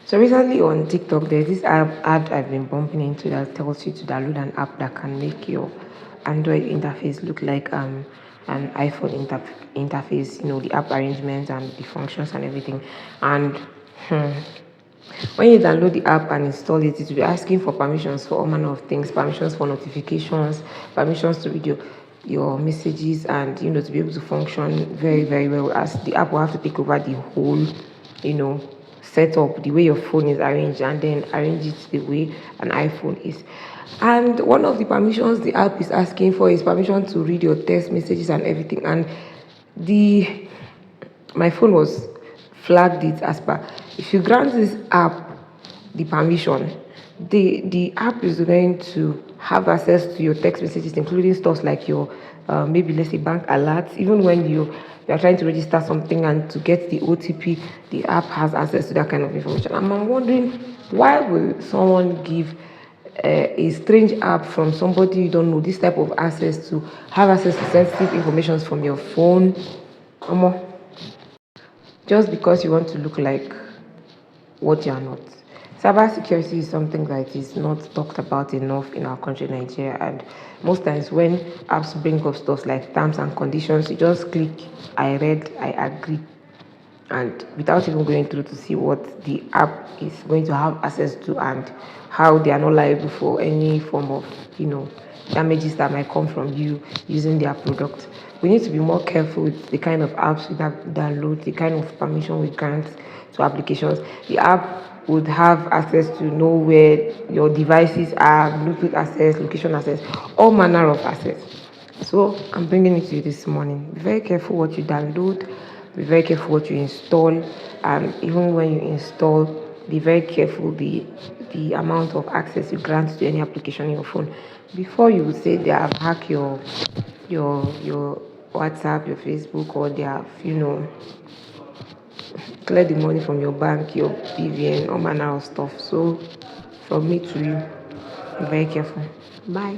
So recently on TikTok, there's this ad I've been bumping into that tells you to download an app that can make your Android interface look like an iPhone interface. You know, the app arrangements and the functions and everything. And hmm, when you download the app and install it, it will be asking for permissions for all manner of things, permissions for notifications, permissions to read your messages, and to be able to function very, very well. As the app will have to take over the whole, you know, setup, the way your phone is arranged, and then arrange it the way an iPhone is. And one of the permissions the app is asking for is permission to read your text messages and everything. And the my phone was flagged it as per, if you grant this app the permission, the app is going to have access to your text messages, including stuff like your maybe let's say bank alerts. Even when you are trying to register something and to get the OTP, the app has access to that kind of information. And I'm wondering, why will someone give a strange app from somebody you don't know this type of access to have access to sensitive information from your phone? Omo, just because you want to look like what you are not. Cybersecurity is something that is not talked about enough in our country, Nigeria, and most times when apps bring up stuff like terms and conditions, you just click I read, I agree, and without even going through to see what the app is going to have access to and how they are not liable for any form of damages that might come from you using their product. We need to be more careful with the kind of apps we download, the kind of permission we grant to applications. The app would have access to know where your devices are, Bluetooth access, location access, all manner of access. So I'm bringing it to you this morning. Be very careful what you download, be very careful what you install, and even when you install, be very careful the amount of access you grant to any application in your phone. Before you would say they have hacked your WhatsApp, your Facebook, or they have clear the money from your bank, your BVN, all manner of stuff. So from me to you, be very careful. Bye.